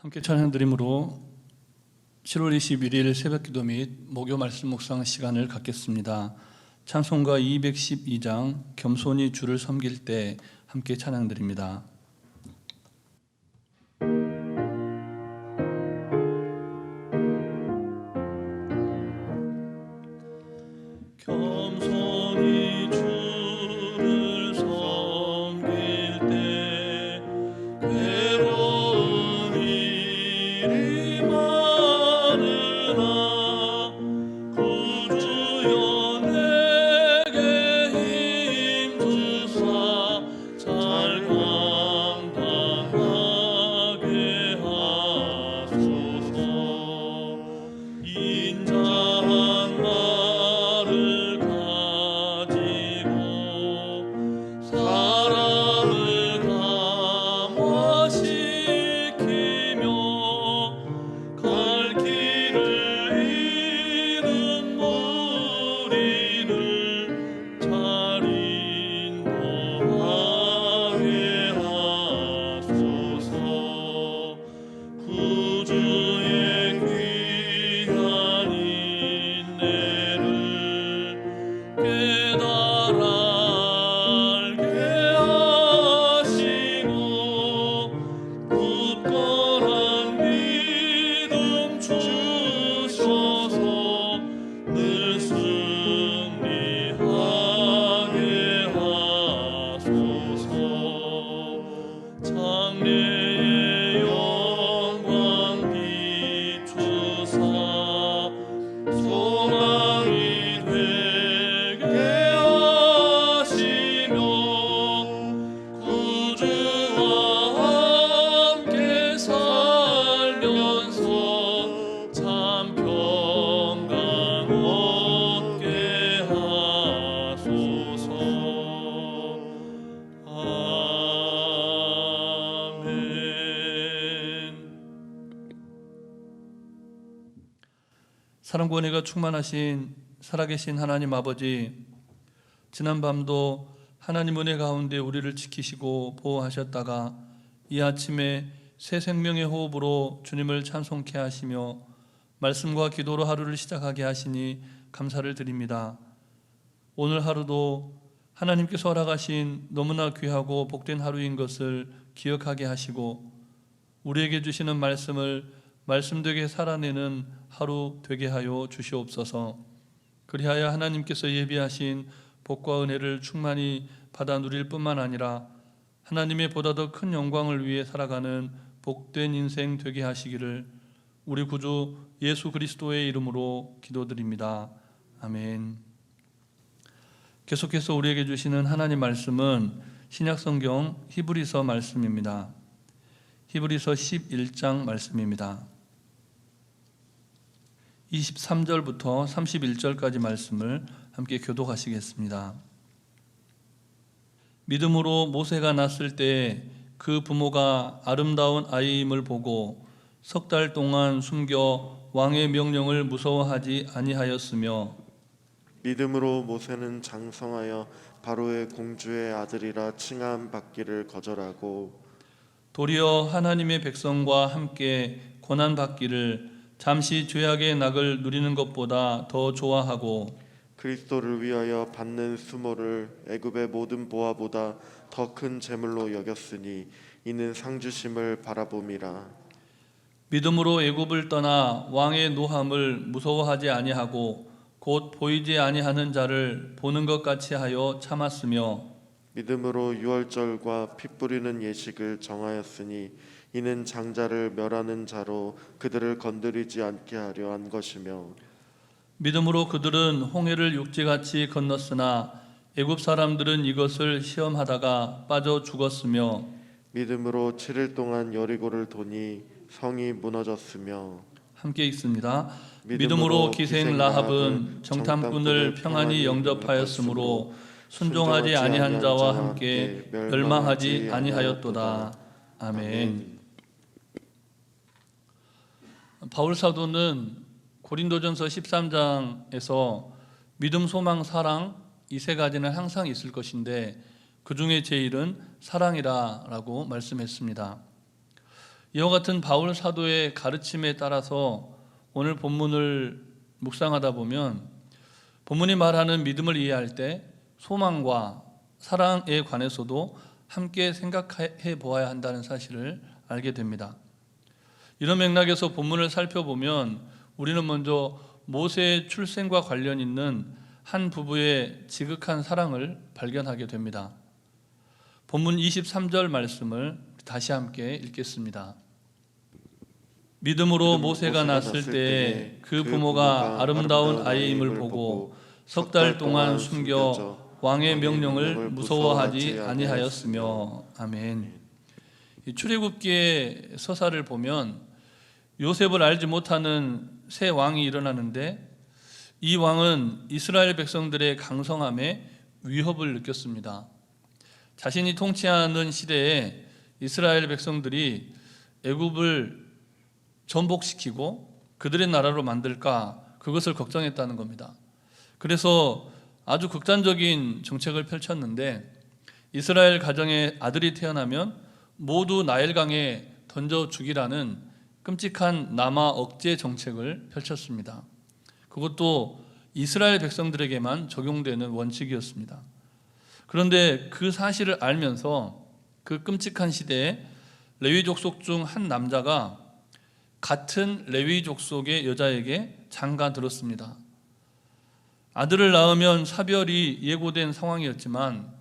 함께 찬양드림으로 7월 21일 새벽기도 및 목요 말씀 묵상 시간을 갖겠습니다. 찬송가 212장 겸손히 주를 섬길 때 함께 찬양드립니다. 겸손히 주를 섬길 때 괴로운 일이 많으나 구주여 내게 힘주사 잘 감당하게 하소서. 인자한 말을 가지고 사람을 감화시키며 갈 길을 잃은 무리를 잘 인도하게 하소서. 구주의 귀한 인내를 깨달아 알게 하시고 굳건한 믿음 주셔서 늘 승리하게 하소서. 장래의 영광 비추사 소망이 되게 하시며 구주와 함께 살면서 참 평강 얻게 하소서. 아멘. 사랑과 은혜가 충만하신 살아계신 하나님 아버지, 지난 밤도 하나님 은혜 가운데 우리를 지키시고 보호하셨다가 이 아침에 새 생명의 호흡으로 주님을 찬송케 하시며 말씀과 기도로 하루를 시작하게 하시니 감사를 드립니다. 오늘 하루도 하나님께서 허락하신 너무나 귀하고 복된 하루인 것을 기억하게 하시고 우리에게 주시는 말씀을 말씀되게 살아내는 하루 되게 하여 주시옵소서. 그리하여 하나님께서 예비하신 복과 은혜를 충만히 받아 누릴 뿐만 아니라 하나님의 보다 더 큰 영광을 위해 살아가는 복된 인생 되게 하시기를 우리 구주 예수 그리스도의 이름으로 기도드립니다. 아멘. 계속해서 우리에게 주시는 하나님 말씀은 신약성경 히브리서 말씀입니다. 히브리서 11장 말씀입니다. 23절부터 31절까지 말씀을 함께 교독하시겠습니다. 믿음으로 모세가 났을 때 그 부모가 아름다운 아이임을 보고 석 달 동안 숨겨 왕의 명령을 무서워하지 아니하였으며 믿음으로 모세는 장성하여 바로의 공주의 아들이라 칭함 받기를 거절하고 도리어 하나님의 백성과 함께 고난 받기를 잠시 죄악의 낙을 누리는 것보다 더 좋아하고 그리스도를 위하여 받는 수모를 애굽의 모든 보화보다 더 큰 재물로 여겼으니 이는 상주심을 바라봄이라. 믿음으로 애굽을 떠나 왕의 노함을 무서워하지 아니하고 곧 보이지 아니하는 자를 보는 것 같이 하여 참았으며 믿음으로 유월절과 피 뿌리는 예식을 정하였으니 이는 장자를 멸하는 자로 그들을 건드리지 않게 하려 한 것이며 믿음으로 그들은 홍해를 육지같이 건넜으나 애굽 사람들은 이것을 시험하다가 빠져 죽었으며 믿음으로 7일 동안 여리고를 도니 성이 무너졌으며 함께 읽습니다. 믿음으로 기생 라합은 정탐꾼을 평안히 영접하였으므로 순종하지 아니한 자와 함께 멸망하지 아니하였도다. 아멘. 바울 사도는 고린도전서 13장에서 믿음, 소망, 사랑 이 세 가지는 항상 있을 것인데 그 중에 제일은 사랑이라고 말씀했습니다. 이와 같은 바울 사도의 가르침에 따라서 오늘 본문을 묵상하다 보면 본문이 말하는 믿음을 이해할 때 소망과 사랑에 관해서도 함께 생각해 보아야 한다는 사실을 알게 됩니다. 이런 맥락에서 본문을 살펴보면 우리는 먼저 모세의 출생과 관련 있는 한 부부의 지극한 사랑을 발견하게 됩니다. 본문 23절 말씀을 다시 함께 읽겠습니다. 믿음으로 모세가 낳았을 때에 그 부모가 아름다운 아이임을 보고 석 달 동안 숨겨 왕의 명령을 무서워하지 아니하였으며. 아멘. 이 출애굽기의 서사를 보면 요셉을 알지 못하는 새 왕이 일어나는데 이 왕은 이스라엘 백성들의 강성함에 위협을 느꼈습니다. 자신이 통치하는 시대에 이스라엘 백성들이 애굽을 전복시키고 그들의 나라로 만들까, 그것을 걱정했다는 겁니다. 그래서 아주 극단적인 정책을 펼쳤는데 이스라엘 가정에 아들이 태어나면 모두 나일강에 던져 죽이라는 끔찍한 남아 억제 정책을 펼쳤습니다. 그것도 이스라엘 백성들에게만 적용되는 원칙이었습니다. 그런데 그 사실을 알면서 그 끔찍한 시대에 레위 족속 중 한 남자가 같은 레위 족속의 여자에게 장가 들었습니다. 아들을 낳으면 사별이 예고된 상황이었지만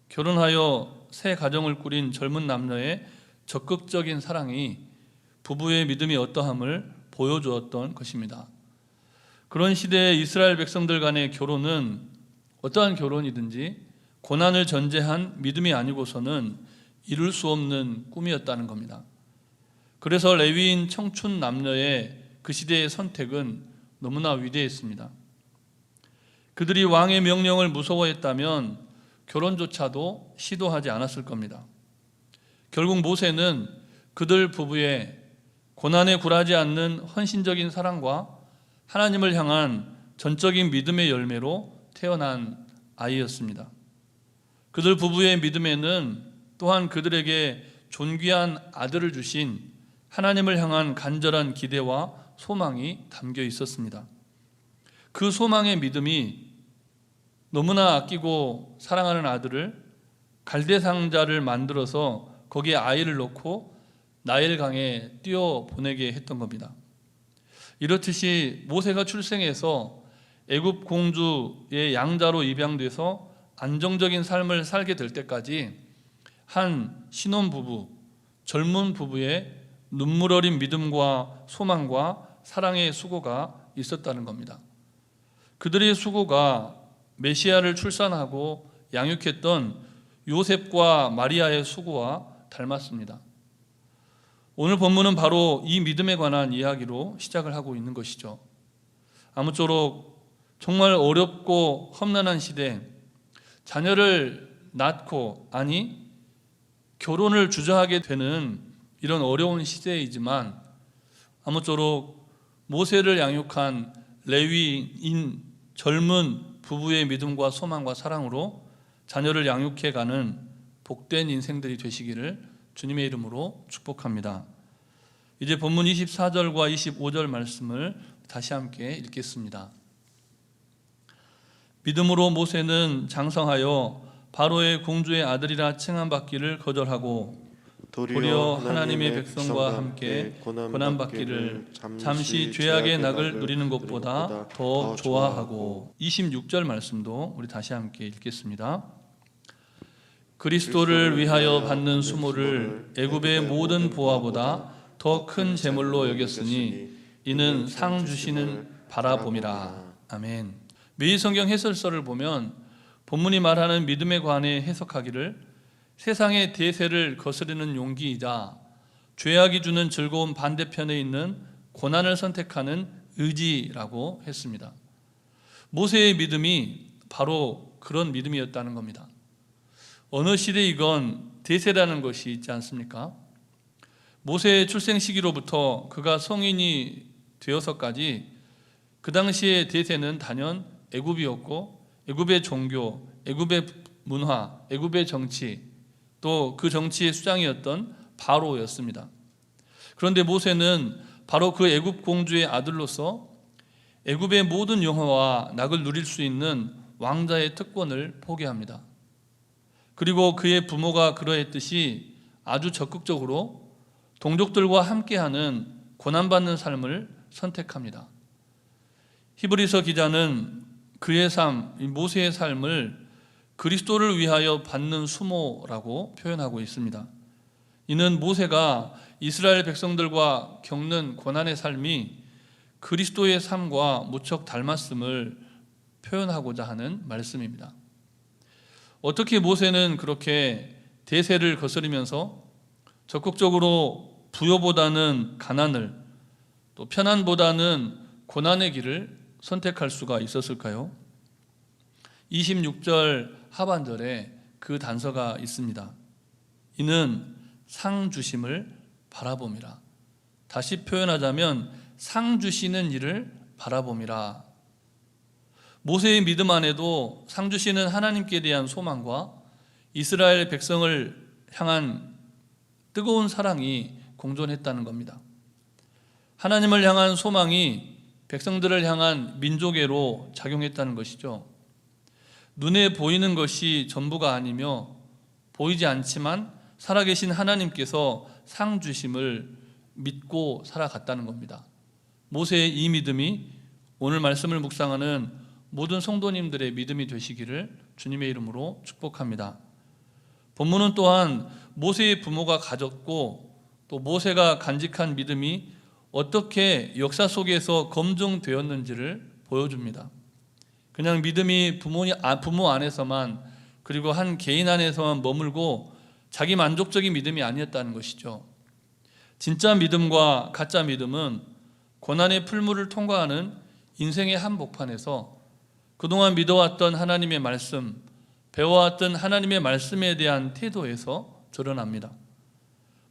결혼하여 새 가정을 꾸린 젊은 남녀의 적극적인 사랑이 부부의 믿음이 어떠함을 보여주었던 것입니다. 그런 시대에 이스라엘 백성들 간의 결혼은 어떠한 결혼이든지 고난을 전제한 믿음이 아니고서는 이룰 수 없는 꿈이었다는 겁니다. 그래서 레위인 청춘 남녀의 그 시대의 선택은 너무나 위대했습니다. 그들이 왕의 명령을 무서워했다면 결혼조차도 시도하지 않았을 겁니다. 결국 모세는 그들 부부의 고난에 굴하지 않는 헌신적인 사랑과 하나님을 향한 전적인 믿음의 열매로 태어난 아이였습니다. 그들 부부의 믿음에는 또한 그들에게 존귀한 아들을 주신 하나님을 향한 간절한 기대와 소망이 담겨 있었습니다. 그 소망의 믿음이 너무나 아끼고 사랑하는 아들을 갈대 상자를 만들어서 거기에 아이를 넣고 나일강에 띄워 보내게 했던 겁니다. 이렇듯이 모세가 출생해서 애굽 공주의 양자로 입양돼서 안정적인 삶을 살게 될 때까지 한 신혼부부, 젊은 부부의 눈물 어린 믿음과 소망과 사랑의 수고가 있었다는 겁니다. 그들의 수고가 메시아를 출산하고 양육했던 요셉과 마리아의 수고와 닮았습니다. 오늘 본문은 바로 이 믿음에 관한 이야기로 시작을 하고 있는 것이죠. 아무쪼록 정말 어렵고 험난한 시대, 자녀를 낳고, 아니 결혼을 주저하게 되는 이런 어려운 시대이지만 아무쪼록 모세를 양육한 레위인 젊은 부부의 믿음과 소망과 사랑으로 자녀를 양육해가는 복된 인생들이 되시기를 주님의 이름으로 축복합니다. 이제 본문 24절과 25절 말씀을 다시 함께 읽겠습니다. 믿음으로 모세는 장성하여 바로의 공주의 아들이라 칭함받기를 거절하고 도리어 하나님의 백성과 함께 고난받기를 잠시 죄악의 낙을 누리는 것보다 더 좋아하고. 26절 말씀도 우리 다시 함께 읽겠습니다. 그리스도를 위하여 받는 수모를 애굽의 모든 보화보다 더 큰 제물로 여겼으니 이는 상 주시는 바라봄이라. 아멘. 매일 성경 해설서를 보면 본문이 말하는 믿음에 관해 해석하기를 세상의 대세를 거스르는 용기이자 죄악이 주는 즐거운 반대편에 있는 고난을 선택하는 의지라고 했습니다. 모세의 믿음이 바로 그런 믿음이었다는 겁니다. 어느 시대이건 대세라는 것이 있지 않습니까? 모세의 출생 시기로부터 그가 성인이 되어서까지 그 당시의 대세는 단연 애굽이었고, 애굽의 종교, 애굽의 문화, 애굽의 정치, 또 그 정치의 수장이었던 바로였습니다. 그런데 모세는 바로 그 애굽 공주의 아들로서 애굽의 모든 영화와 낙을 누릴 수 있는 왕자의 특권을 포기합니다. 그리고 그의 부모가 그러했듯이 아주 적극적으로 동족들과 함께하는 고난받는 삶을 선택합니다. 히브리서 기자는 그의 삶, 모세의 삶을 그리스도를 위하여 받는 수모라고 표현하고 있습니다. 이는 모세가 이스라엘 백성들과 겪는 고난의 삶이 그리스도의 삶과 무척 닮았음을 표현하고자 하는 말씀입니다. 어떻게 모세는 그렇게 대세를 거스르면서 적극적으로 부요보다는 가난을, 또 편안보다는 고난의 길을 선택할 수가 있었을까요? 26절 하반절에 그 단서가 있습니다. 이는 상 주심을 바라봄이라. 다시 표현하자면 상 주시는 일을 바라봄이라. 모세의 믿음 안에도 상 주시는 하나님께 대한 소망과 이스라엘 백성을 향한 뜨거운 사랑이 공존했다는 겁니다. 하나님을 향한 소망이 백성들을 향한 민족애로 작용했다는 것이죠. 눈에 보이는 것이 전부가 아니며 보이지 않지만 살아계신 하나님께서 상 주심을 믿고 살아갔다는 겁니다. 모세의 이 믿음이 오늘 말씀을 묵상하는 모든 성도님들의 믿음이 되시기를 주님의 이름으로 축복합니다. 본문은 또한 모세의 부모가 가졌고 또 모세가 간직한 믿음이 어떻게 역사 속에서 검증되었는지를 보여줍니다. 그냥 믿음이 부모 안에서만, 그리고 한 개인 안에서만 머물고 자기 만족적인 믿음이 아니었다는 것이죠. 진짜 믿음과 가짜 믿음은 고난의 풀무를 통과하는 인생의 한복판에서 그동안 믿어왔던 하나님의 말씀, 배워왔던 하나님의 말씀에 대한 태도에서 드러납니다.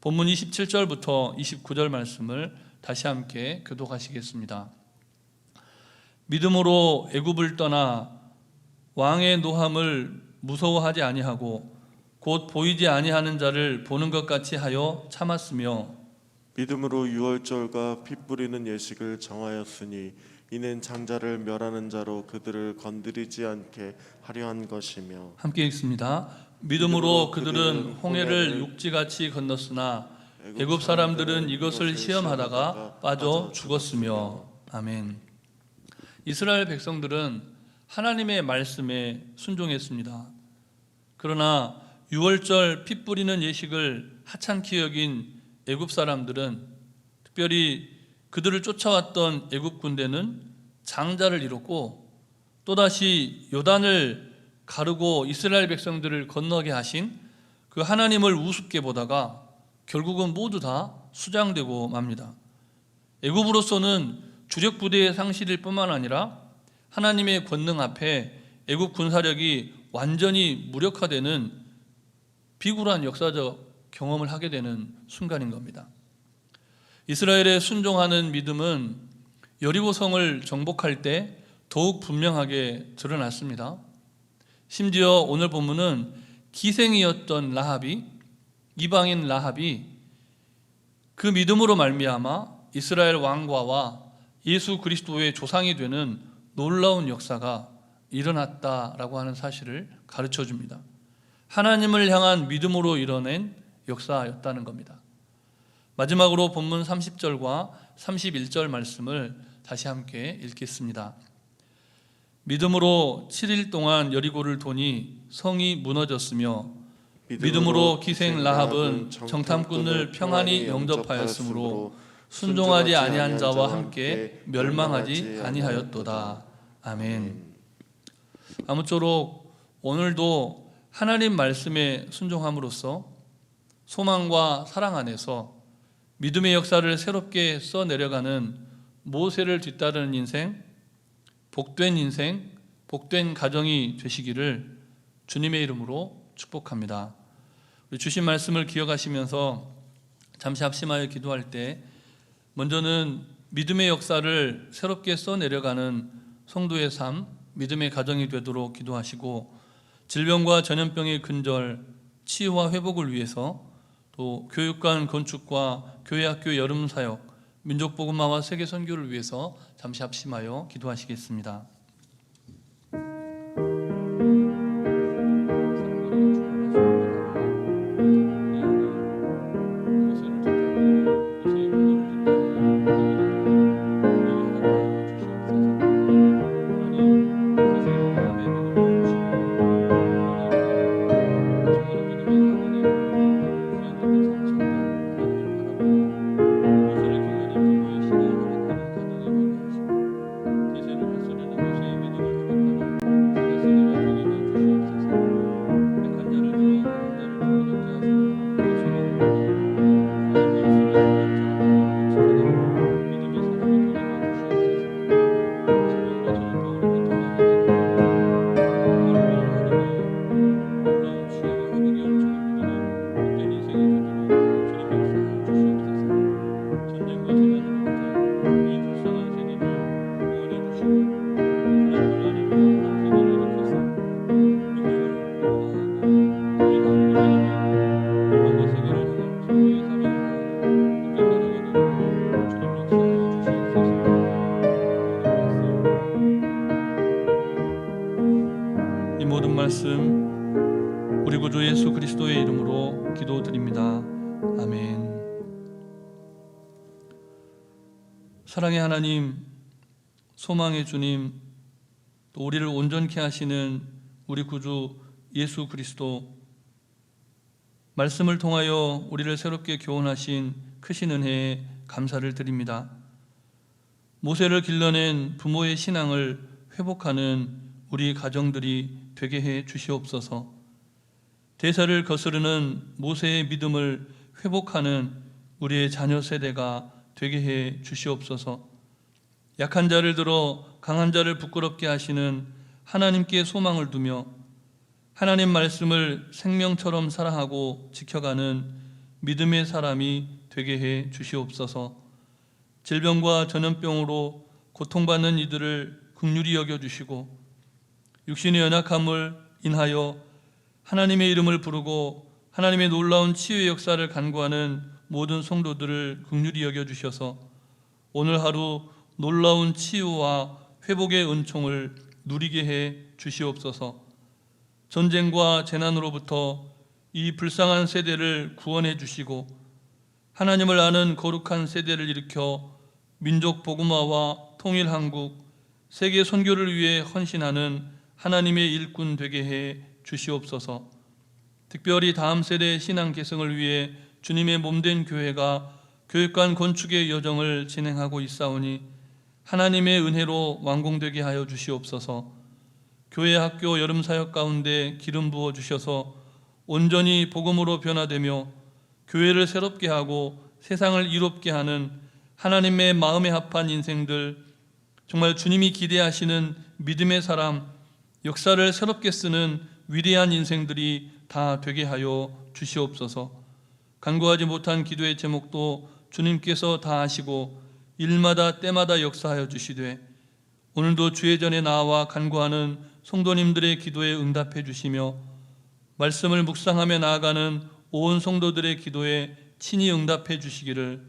본문 27절부터 29절 말씀을 다시 함께 교독하시겠습니다. 믿음으로 애굽을 떠나 왕의 노함을 무서워하지 아니하고 곧 보이지 아니하는 자를 보는 것 같이 하여 참았으며 믿음으로 유월절과 피 뿌리는 예식을 정하였으니 이는 장자를 멸하는 자로 그들을 건드리지 않게 하려 한 것이며. 함께 읽습니다. 믿음으로 그들은 홍해를 육지같이 건넜으나 애굽 사람들은 이것을 시험하다가 빠져 죽었으며. 아멘. 이스라엘 백성들은 하나님의 말씀에 순종했습니다. 그러나 유월절 피 뿌리는 예식을 하찮게 여긴 애굽 사람들은, 특별히 그들을 쫓아왔던 애굽 군대는 장자를 이뤘고 또다시 요단을 가르고 이스라엘 백성들을 건너게 하신 그 하나님을 우습게 보다가 결국은 모두 다 수장되고 맙니다. 애굽으로서는 주력 부대의 상실일 뿐만 아니라 하나님의 권능 앞에 애굽 군사력이 완전히 무력화되는 비굴한 역사적 경험을 하게 되는 순간인 겁니다. 이스라엘의 순종하는 믿음은 여리고성을 정복할 때 더욱 분명하게 드러났습니다. 심지어 오늘 본문은 기생이었던 라합이, 이방인 라합이 그 믿음으로 말미암아 이스라엘 왕과와 예수 그리스도의 조상이 되는 놀라운 역사가 일어났다라고 하는 사실을 가르쳐 줍니다. 하나님을 향한 믿음으로 이뤄낸 역사였다는 겁니다. 마지막으로 본문 30절과 31절 말씀을 다시 함께 읽겠습니다. 믿음으로 7일 동안 여리고를 도니 성이 무너졌으며 믿음으로 기생 라합은 정탐꾼을 평안히 영접하였으므로 순종하지 아니한 자와 함께 멸망하지 아니하였도다. 아멘. 아무쪼록 오늘도 하나님 말씀에 순종함으로써 소망과 사랑 안에서 믿음의 역사를 새롭게 써내려가는 모세를 뒤따르는 인생, 복된 가정이 되시기를 주님의 이름으로 축복합니다. 주신 말씀을 기억하시면서 잠시 합심하여 기도할 때 먼저는 믿음의 역사를 새롭게 써내려가는 성도의 삶, 믿음의 가정이 되도록 기도하시고 질병과 전염병의 근절, 치유와 회복을 위해서 또 교육관 건축과 교회학교 여름사역, 민족복음화와 세계선교를 위해서 잠시 합심하여 기도하시겠습니다. 이 모든 말씀 우리 구주 예수 그리스도의 이름으로 기도드립니다. 아멘. 사랑의 하나님, 소망의 주님, 또 우리를 온전케 하시는 우리 구주 예수 그리스도, 말씀을 통하여 우리를 새롭게 교훈하신 크신 은혜에 감사를 드립니다. 모세를 길러낸 부모의 신앙을 회복하는 우리 가정들이 되게 해 주시옵소서. 대사를 거스르는 모세의 믿음을 회복하는 우리의 자녀 세대가 되게 해 주시옵소서. 약한 자를 들어 강한 자를 부끄럽게 하시는 하나님께 소망을 두며 하나님 말씀을 생명처럼 사랑하고 지켜가는 믿음의 사람이 되게 해 주시옵소서. 질병과 전염병으로 고통받는 이들을 긍휼히 여겨주시고 육신의 연약함을 인하여 하나님의 이름을 부르고 하나님의 놀라운 치유의 역사를 간구하는 모든 성도들을 긍휼히 여겨주셔서 오늘 하루 놀라운 치유와 회복의 은총을 누리게 해 주시옵소서. 전쟁과 재난으로부터 이 불쌍한 세대를 구원해 주시고 하나님을 아는 거룩한 세대를 일으켜 민족 복음화와 통일 한국, 세계 선교를 위해 헌신하는 하나님의 일꾼 되게 해 주시옵소서. 특별히 다음 세대의 신앙 계승을 위해 주님의 몸된 교회가 교육관 건축의 여정을 진행하고 있사오니 하나님의 은혜로 완공되게 하여 주시옵소서. 교회 학교 여름 사역 가운데 기름 부어 주셔서 온전히 복음으로 변화되며 교회를 새롭게 하고 세상을 이롭게 하는 하나님의 마음에 합한 인생들, 정말 주님이 기대하시는 믿음의 사람, 역사를 새롭게 쓰는 위대한 인생들이 다 되게 하여 주시옵소서. 간구하지 못한 기도의 제목도 주님께서 다 아시고 일마다 때마다 역사하여 주시되 오늘도 주의 전에 나와 간구하는 성도님들의 기도에 응답해 주시며 말씀을 묵상하며 나아가는 온 성도들의 기도에 친히 응답해 주시기를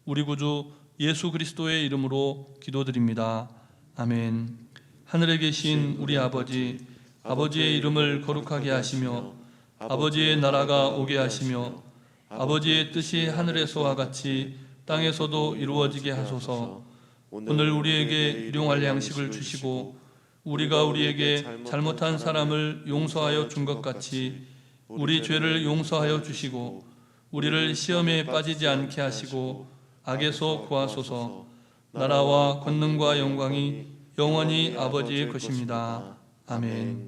우리 구주 예수 그리스도의 이름으로 기도드립니다. 아멘. 하늘에 계신 우리 아버지, 아버지의 이름을 거룩하게 하시며 아버지의 나라가 오게 하시며 아버지의 뜻이 하늘에서와 같이 땅에서도 이루어지게 하소서. 오늘 우리에게 일용할 양식을 주시고 우리가 우리에게 잘못한 사람을 용서하여 준 것 같이 우리 죄를 용서하여 주시고 우리를 시험에 빠지지 않게 하시고 악에서 구하소서. 나라와 권능과 영광이 영원히 아버지의 것입니다. 아멘.